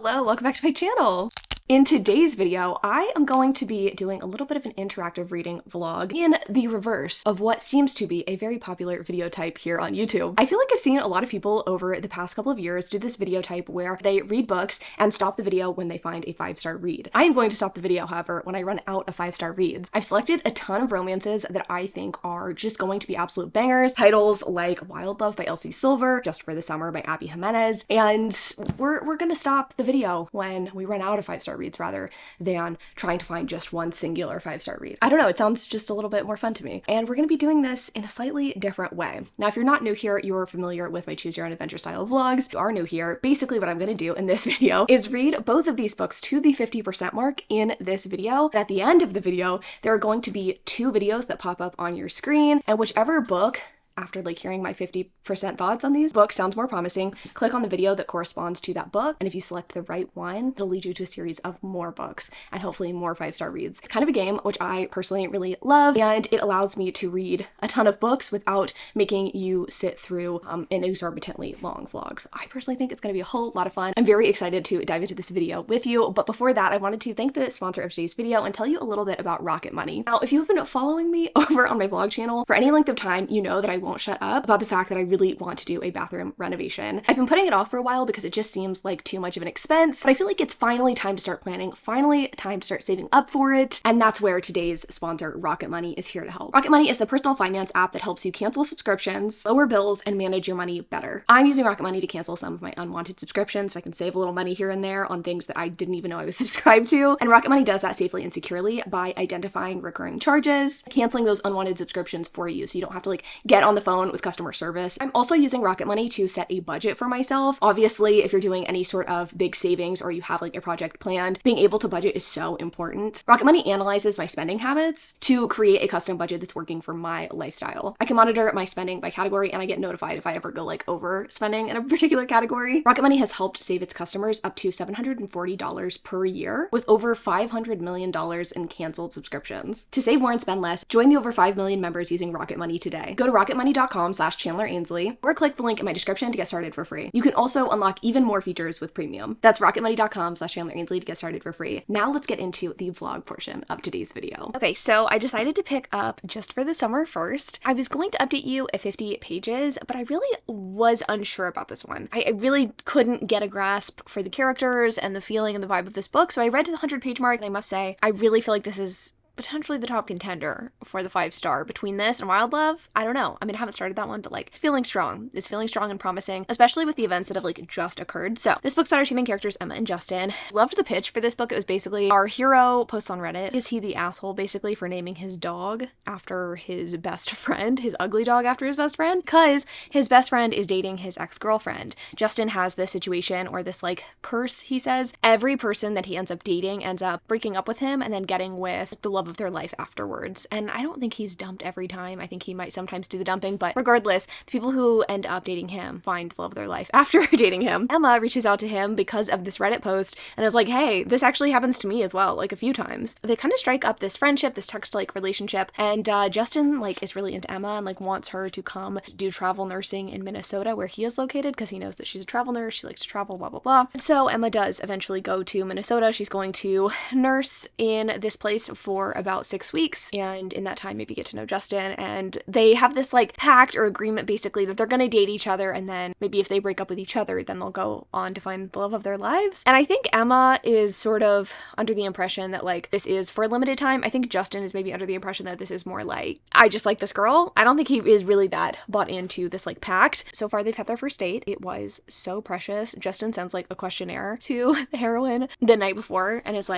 Hello, welcome back to my channel. In today's video, I am going to be doing a little bit of an interactive reading vlog in the reverse of what seems to be a very popular video type here on YouTube. I feel like I've seen a lot of people over the past couple of years do this video type where they read books and stop the video when they find a 5-star read. I am going to stop the video, however, when I run out of 5-star reads. I've selected a ton of romances that I think are just going to be absolute bangers. Titles like Wild Love by Elsie Silver, Just for the Summer by Abby Jimenez, and we're gonna stop the video when we run out of 5-star reads rather than trying to find just one singular 5-star read. I don't know, it sounds just a little bit more fun to me. And we're going to be doing this in a slightly different way. Now, if you're not new here, you're familiar with my Choose Your Own Adventure style vlogs. If you are new here, basically what I'm going to do in this video is read both of these books to the 50% mark in this video. And at the end of the video, there are going to be 2 videos that pop up on your screen, and whichever book, after hearing my 50% thoughts on these books sounds more promising, click on the video that corresponds to that book, and if you select the right one, it'll lead you to a series of more books and hopefully more 5-star reads. It's kind of a game which I personally really love, and it allows me to read a ton of books without making you sit through an exorbitantly long vlog. So I personally think it's going to be a whole lot of fun. I'm very excited to dive into this video with you, but before that, I wanted to thank the sponsor of today's video and tell you a little bit about Rocket Money. Now, if you've been following me over on my vlog channel for any length of time, you know that I won't shut up about the fact that I really want to do a bathroom renovation. I've been putting it off for a while because it just seems like too much of an expense, but I feel like it's finally time to start planning, finally time to start saving up for it, and that's where today's sponsor, Rocket Money, is here to help. Rocket Money is the personal finance app that helps you cancel subscriptions, lower bills, and manage your money better. I'm using Rocket Money to cancel some of my unwanted subscriptions so I can save a little money here and there on things that I didn't even know I was subscribed to, and Rocket Money does that safely and securely by identifying recurring charges, canceling those unwanted subscriptions for you so you don't have to get on the phone with customer service. I'm also using Rocket Money to set a budget for myself. Obviously, if you're doing any sort of big savings or you have a project planned, being able to budget is so important. Rocket Money analyzes my spending habits to create a custom budget that's working for my lifestyle. I can monitor my spending by category, and I get notified if I ever go overspending in a particular category. Rocket Money has helped save its customers up to $740 per year with over $500 million in canceled subscriptions. To save more and spend less, join the over 5 million members using Rocket Money today. Go to rocketmoney.com/chandler.ainsley or click the link in my description to get started for free. You can also unlock even more features with premium. That's rocketmoney.com/chandler.ainsley to get started for free. Now let's get into the vlog portion of today's video. Okay, so I decided to pick up Just for the Summer first. I was going to update you at 50 pages, but I really was unsure about this one. I really couldn't get a grasp for the characters and the feeling and the vibe of this book, so I read to the 100-page mark, and I must say, I really feel like this is potentially the top contender for the 5-star. Between this and Wild Love, I don't know. I mean, I haven't started that one, but feeling strong. It's feeling strong and promising, especially with the events that have just occurred. So this book's about our 2 main characters, Emma and Justin. Loved the pitch for this book. It was basically our hero posts on Reddit. Is he the asshole basically for naming his dog after his best friend, his ugly dog after his best friend? Because his best friend is dating his ex-girlfriend. Justin has this situation or this curse, he says. Every person that he ends up dating ends up breaking up with him and then getting with the love of their life afterwards. And I don't think he's dumped every time. I think he might sometimes do the dumping, but regardless, the people who end up dating him find the love of their life after dating him. Emma reaches out to him because of this Reddit post and is like, hey, this actually happens to me as well, a few times. They kind of strike up this friendship, this text-like relationship, and Justin is really into Emma and wants her to come do travel nursing in Minnesota where he is located because he knows that she's a travel nurse, she likes to travel, blah blah blah. So Emma does eventually go to Minnesota. She's going to nurse in this place for about 6 weeks, and in that time maybe get to know Justin, and they have this pact or agreement basically that they're gonna date each other, and then maybe if they break up with each other then they'll go on to find the love of their lives. And I think Emma is sort of under the impression that this is for a limited time. I think Justin is maybe under the impression that this is more I just like this girl. I don't think he is really that bought into this pact. So far they've had their first date. It was so precious. Justin sends a questionnaire to the heroine the night before and is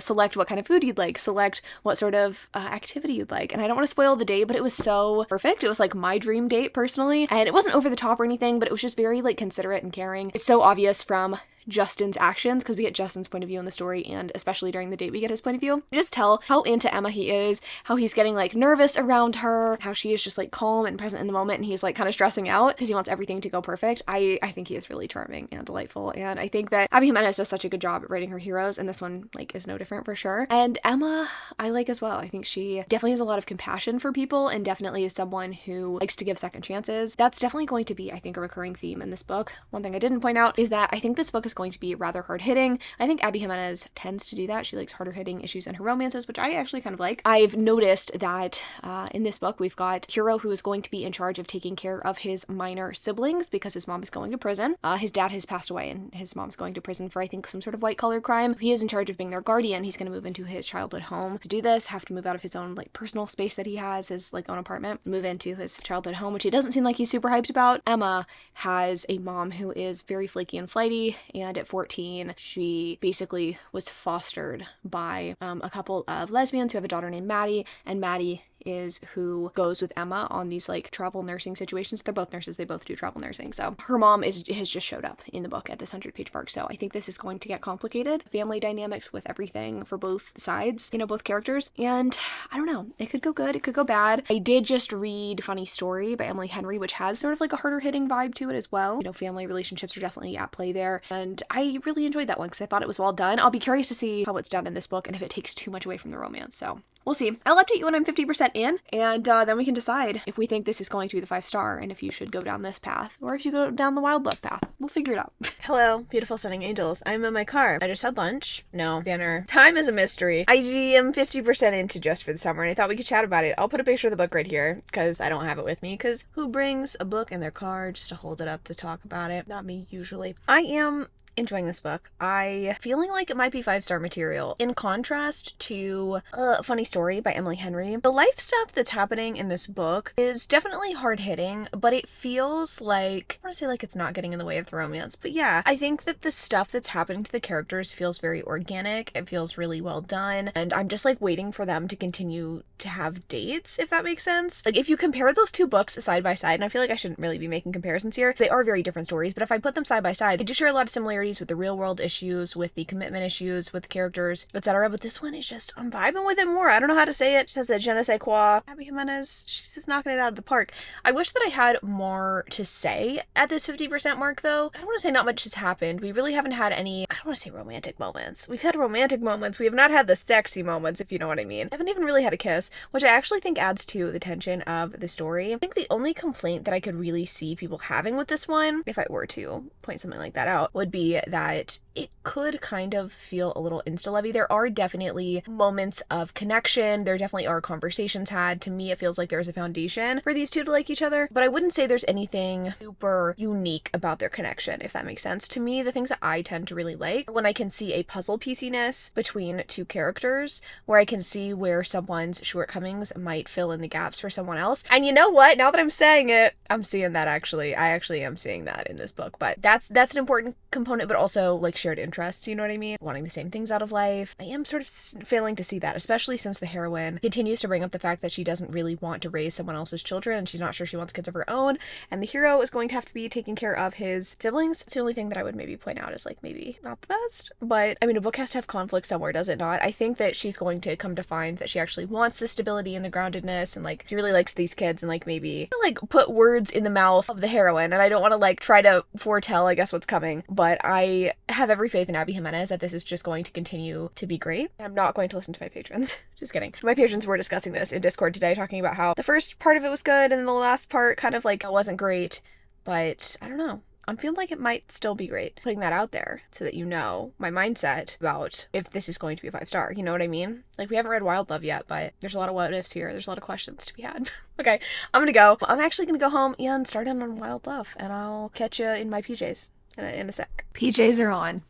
select what kind of food you'd like, select what sort of activity you'd like. And I don't want to spoil the date, but it was so perfect. It was my dream date personally, and it wasn't over the top or anything, but it was just very considerate and caring. It's so obvious from Justin's actions, because we get Justin's point of view in the story, and especially during the date we get his point of view. You just tell how into Emma he is, how he's getting nervous around her, how she is just calm and present in the moment, and he's kind of stressing out because he wants everything to go perfect. I think he is really charming and delightful, and I think that Abby Jimenez does such a good job at writing her heroes, and this one is no different for sure. And Emma I like as well. I think she definitely has a lot of compassion for people and definitely is someone who likes to give second chances. That's definitely going to be, I think, a recurring theme in this book. One thing I didn't point out is that I think this book is going to be rather hard-hitting. I think Abby Jimenez tends to do that. She likes harder-hitting issues in her romances, which I actually kind of like. I've noticed that in this book, we've got Hero, who is going to be in charge of taking care of his minor siblings because his mom is going to prison. His dad has passed away and his mom's going to prison for, I think, some sort of white-collar crime. He is in charge of being their guardian. He's going to move into his childhood home to do this, have to move out of his own like personal space that he has, his like own apartment, move into his childhood home, which he doesn't seem like he's super hyped about. Emma has a mom who is very flaky and flighty, and at 14, she basically was fostered by a couple of lesbians who have a daughter named Maddie, and Maddie is who goes with Emma on these like travel nursing situations. They're both nurses, they both do travel nursing. So her mom has just showed up in the book at this 100-page arc. So I think this is going to get complicated. Family dynamics with everything for both sides, you know, both characters. And I don't know, it could go good, it could go bad. I did just read Funny Story by Emily Henry, which has sort of like a harder hitting vibe to it as well. You know, family relationships are definitely at play there. And I really enjoyed that one because I thought it was well done. I'll be curious to see how it's done in this book and if it takes too much away from the romance. So we'll see. I'll update you when I'm 50% in, and then we can decide if we think this is going to be the 5-star and if you should go down this path or if you go down the wild love path. We'll figure it out. Hello, beautiful stunning angels. I'm in my car. I just had lunch. No, dinner. Time is a mystery. I am 50% into Just for the Summer, and I thought we could chat about it. I'll put a picture of the book right here because I don't have it with me, because who brings a book in their car just to hold it up to talk about it? Not me, usually. I am enjoying this book. I feeling like it might be 5-star material. In contrast to Funny Story by Emily Henry, the life stuff that's happening in this book is definitely hard-hitting, but it feels like, I want to say like it's not getting in the way of the romance, but yeah, I think that the stuff that's happening to the characters feels very organic. It feels really well done, and I'm just like waiting for them to continue to have dates, if that makes sense. Like if you compare those two books side by side, and I feel like I shouldn't really be making comparisons here, they are very different stories, but if I put them side by side, they do share a lot of similarities with the real world issues, with the commitment issues, with the characters, etc. But this one is just, I'm vibing with it more. I don't know how to say it. It has that je ne sais quoi. Abby Jimenez, she's just knocking it out of the park. I wish that I had more to say at this 50% mark, though. I don't want to say not much has happened. We really haven't had any, I don't want to say romantic moments. We've had romantic moments. We have not had the sexy moments, if you know what I mean. I haven't even really had a kiss, which I actually think adds to the tension of the story. I think the only complaint that I could really see people having with this one, if I were to point something like that out, would be that it could kind of feel a little insta-lovey. There are definitely moments of connection. There definitely are conversations had. To me, it feels like there's a foundation for these two to like each other, but I wouldn't say there's anything super unique about their connection, if that makes sense. To me, the things that I tend to really like are when I can see a puzzle pieciness between two characters, where I can see where someone's shortcomings might fill in the gaps for someone else. And you know what? Now that I'm saying it, I'm seeing that actually. I actually am seeing that in this book, but that's an important component, but also like shared interests, you know what I mean? Wanting the same things out of life. I am sort of failing to see that, especially since the heroine continues to bring up the fact that she doesn't really want to raise someone else's children and she's not sure she wants kids of her own, and the hero is going to have to be taking care of his siblings. It's the only thing that I would maybe point out is like maybe not the best, but I mean, a book has to have conflict somewhere, does it not? I think that she's going to come to find that she actually wants the stability and the groundedness, and like she really likes these kids, and like maybe like put words in the mouth of the heroine, and I don't want to like try to foretell I guess what's coming, but I have every faith in Abby Jimenez that this is just going to continue to be great. I'm not going to listen to my patrons. Just kidding. My patrons were discussing this in Discord today, talking about how the first part of it was good and the last part kind of like wasn't great, but I don't know. I'm feeling like it might still be great. Putting that out there so that you know my mindset about if this is going to be a 5-star. You know what I mean? Like, we haven't read Wild Love yet, but there's a lot of what ifs here. There's a lot of questions to be had. Okay, I'm gonna go. I'm actually gonna go home and start in on Wild Love, and I'll catch you in my PJs in a sec. PJs are on.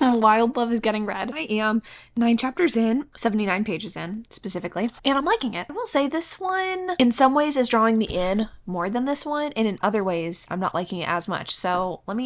Wild Love is getting read. I am 9 chapters in, 79 pages in specifically, and I'm liking it. I will say this one in some ways is drawing me in more than this one, and in other ways I'm not liking it as much. So I'm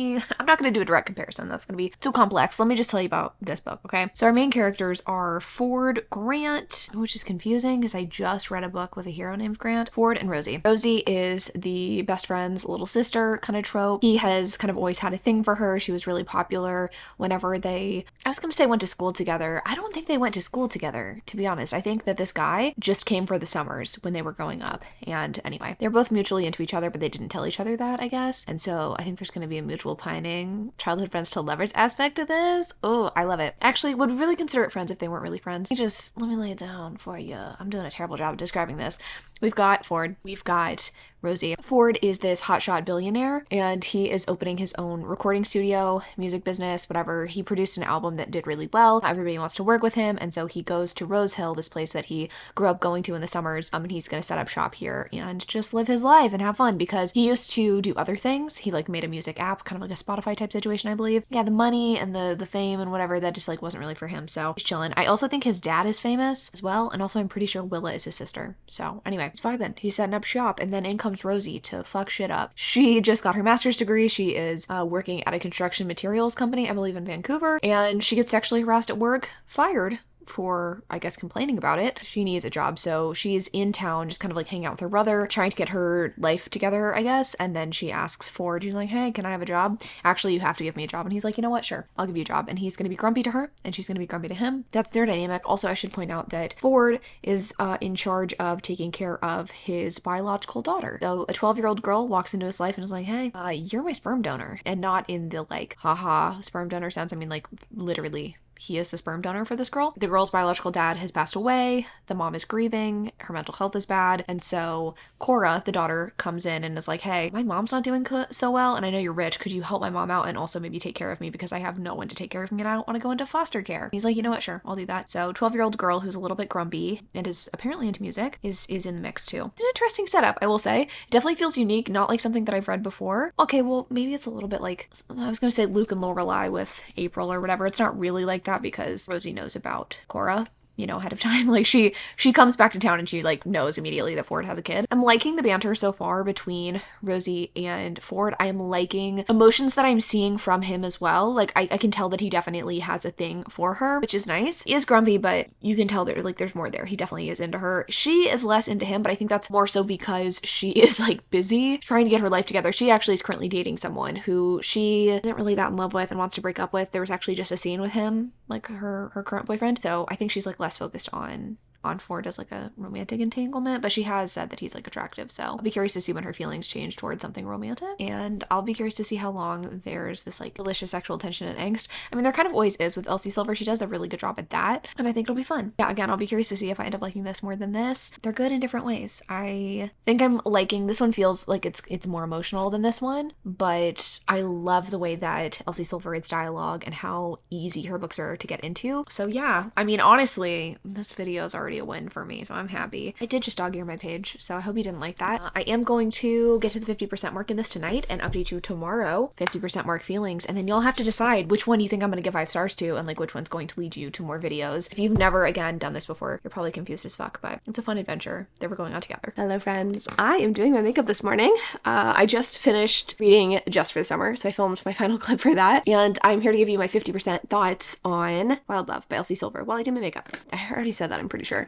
not going to do a direct comparison. That's going to be too complex. Let me just tell you about this book, okay? So our main characters are Ford, Grant, which is confusing because I just read a book with a hero named Grant, Ford and Rosie. Rosie is the best friend's little sister kind of trope. He has kind of always had a thing for her. She was really popular whenever I was going to say went to school together. I don't think they went to school together, to be honest. I think that this guy just came for the summers when they were growing up. And anyway, they're both mutually into each other, but they didn't tell each other that, I guess. And so I think there's going to be a mutual pining childhood friends to lovers aspect to this. Oh, I love it. Actually, would we really consider it friends if they weren't really friends? Let me lay it down for you. I'm doing a terrible job of describing this. We've got Ford, we've got Rosie. Ford is this hotshot billionaire, and he is opening his own recording studio, music business, whatever. He produced an album that did really well. Everybody wants to work with him, and so he goes to Rose Hill, this place that he grew up going to in the summers, and he's going to set up shop here and just live his life and have fun, because he used to do other things. He like made a music app, kind of like a Spotify type situation, I believe. Yeah, the money and the fame and whatever, that just like wasn't really for him, so he's chilling. I also think his dad is famous as well, and also I'm pretty sure Willa is his sister. So anyway, he's vibing. He's setting up shop, and then in comes Rosie to fuck shit up. She just got her master's degree. She is working at a construction materials company, I believe in Vancouver, and she gets sexually harassed at work, fired for, I guess, complaining about it. She needs a job, so she's in town just kind of like hanging out with her brother, trying to get her life together, I guess, and then she asks Ford, she's like, hey, can I have a job? Actually, you have to give me a job. And he's like, you know what, sure, I'll give you a job. And he's gonna be grumpy to her, and she's gonna be grumpy to him. That's their dynamic. Also, I should point out that Ford is in charge of taking care of his biological daughter. So a 12-year-old girl walks into his life and is like, hey, you're my sperm donor. And not in the like, haha, sperm donor sense. I mean, like, literally, he is the sperm donor for this girl. The girl's biological dad has passed away. The mom is grieving. Her mental health is bad. And so Cora, the daughter, comes in and is like, hey, my mom's not doing so well, and I know you're rich. Could you help my mom out and also maybe take care of me, because I have no one to take care of me and I don't want to go into foster care. He's like, you know what, sure, I'll do that. So 12-year-old girl who's a little bit grumpy and is apparently into music is in the mix too. It's an interesting setup, I will say. It definitely feels unique, not like something that I've read before. Okay, well, maybe it's a little bit like, I was going to say Luke and Lorelai with April or whatever. It's not really like that, because Rosie knows about Cora, you know, ahead of time. Like she comes back to town and she like knows immediately that Ford has a kid. I'm liking the banter so far between Rosie and Ford. I am liking emotions that I'm seeing from him as well. Like I can tell that he definitely has a thing for her, which is nice. He is grumpy, but you can tell that like there's more there. He definitely is into her. She is less into him, but I think that's more so because she is like busy trying to get her life together. She actually is currently dating someone who she isn't really that in love with and wants to break up with. There was actually just a scene with him, like her current boyfriend. So I think she's like less focused on Ford as like a romantic entanglement, but she has said that he's like attractive. So I'll be curious to see when her feelings change towards something romantic, and I'll be curious to see how long there's this like delicious sexual tension and angst. I mean, there kind of always is with Elsie Silver. She does a really good job at that, and I think it'll be fun. Yeah, again, I'll be curious to see if I end up liking this more than this. They're good in different ways. I think I'm liking this one. Feels like it's more emotional than this one, but I love the way that Elsie Silver reads dialogue and how easy her books are to get into. So yeah, I mean, honestly, this video is already a win for me, so I'm happy. I did just dog ear my page, so I hope you didn't like that. I am going to get to the 50% mark in this tonight and update you tomorrow. 50% mark feelings, and then you'll have to decide which one you think I'm gonna give 5 stars to, and like which one's going to lead you to more videos. If you've never again done this before, you're probably confused as fuck, but it's a fun adventure that we're going on together. Hello friends, I am doing my makeup this morning. I just finished reading Just for the Summer, so I filmed my final clip for that, and I'm here to give you my 50% thoughts on Wild Love by Elsie Silver while I do my makeup. I already said that, I'm pretty sure.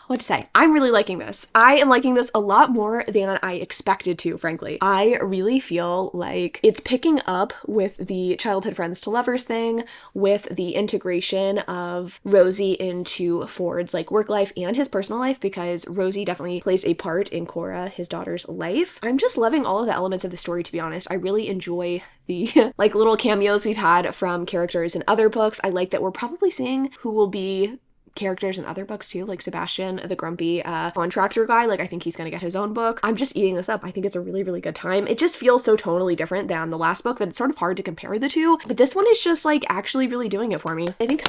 What to say? I'm really liking this. I am liking this a lot more than I expected to, frankly. I really feel like it's picking up with the childhood friends to lovers thing, with the integration of Rosie into Ford's like work life and his personal life, because Rosie definitely plays a part in Cora, his daughter's life. I'm just loving all of the elements of the story, to be honest. I really enjoy the like little cameos we've had from characters in other books. I like that we're probably seeing who will be characters in other books too, like Sebastian, the grumpy contractor guy. Like I think he's gonna get his own book. I'm just eating this up. I think it's a really, really good time. It just feels so totally different than the last book that it's sort of hard to compare the two, but this one is just like actually really doing it for me. I think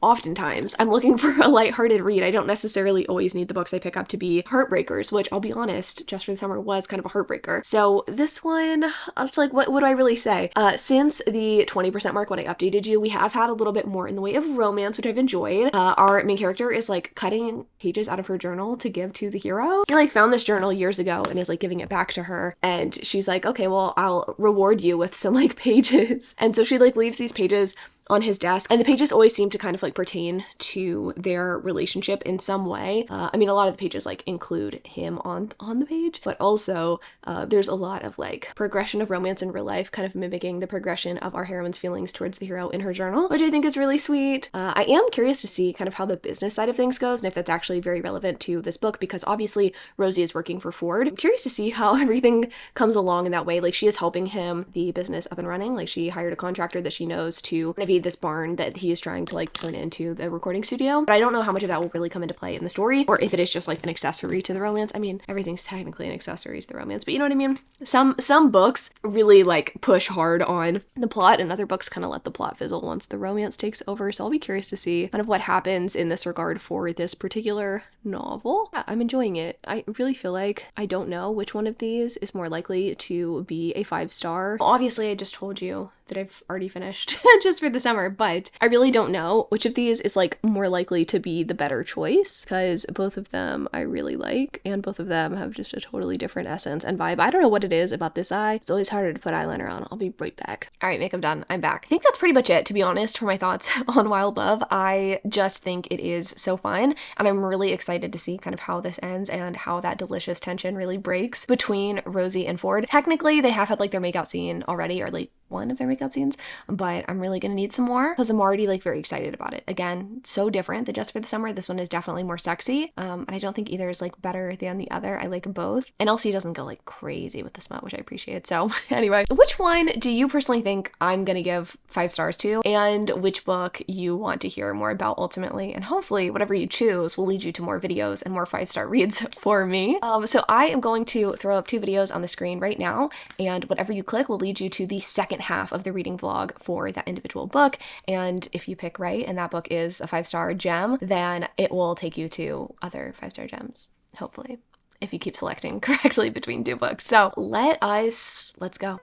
oftentimes I'm looking for a lighthearted read. I don't necessarily always need the books I pick up to be heartbreakers, which I'll be honest, Just for the Summer was kind of a heartbreaker. So this one, it's like, what do I really say? Since the 20% mark when I updated you, we have had a little bit more in the way of romance, which I've enjoyed. Our main character is like cutting pages out of her journal to give to the hero. He like found this journal years ago and is like giving it back to her, and she's like, okay, well, I'll reward you with some like pages. And so she like leaves these pages on his desk, and the pages always seem to kind of like pertain to their relationship in some way. I mean, a lot of the pages like include him on the page, but also there's a lot of like progression of romance in real life, kind of mimicking the progression of our heroine's feelings towards the hero in her journal, which I think is really sweet. I am curious to see kind of how the business side of things goes, and if that's actually very relevant to this book, because obviously Rosie is working for Ford. I'm curious to see how everything comes along in that way. Like she is helping him the business up and running. Like she hired a contractor that she knows to renovate be this barn that he is trying to like turn into the recording studio. But I don't know how much of that will really come into play in the story, or if it is just like an accessory to the romance. I mean, everything's technically an accessory to the romance, but you know what I mean? Some books really like push hard on the plot, and other books kind of let the plot fizzle once the romance takes over. So I'll be curious to see kind of what happens in this regard for this particular novel. Yeah, I'm enjoying it. I really feel like I don't know which one of these is more likely to be a 5-star. Obviously, I just told you that I've already finished just for the summer, but I really don't know which of these is like more likely to be the better choice, because both of them I really like, and both of them have just a totally different essence and vibe. I don't know what it is about this eye. It's always harder to put eyeliner on. I'll be right back. All right, makeup done. I'm back. I think that's pretty much it, to be honest, for my thoughts on Wild Love. I just think it is so fun, and I'm really excited to see kind of how this ends and how that delicious tension really breaks between Rosie and Ford. Technically, they have had like their makeout scene already, or like one of their makeout scenes, but I'm really gonna need some more because I'm already like very excited about it. Again, so different than Just for the Summer. This one is definitely more sexy, and I don't think either is like better than the other. I like both, and Elsie doesn't go like crazy with the smut, which I appreciate. So anyway, which one do you personally think I'm gonna give 5 stars to, and which book you want to hear more about ultimately? And hopefully whatever you choose will lead you to more videos and more 5-star reads for me. So I am going to throw up 2 videos on the screen right now, and whatever you click will lead you to the second half of the reading vlog for that individual book. And if you pick right and that book is a 5-star gem, then it will take you to other 5-star gems, hopefully, if you keep selecting correctly between 2 books. So let's go.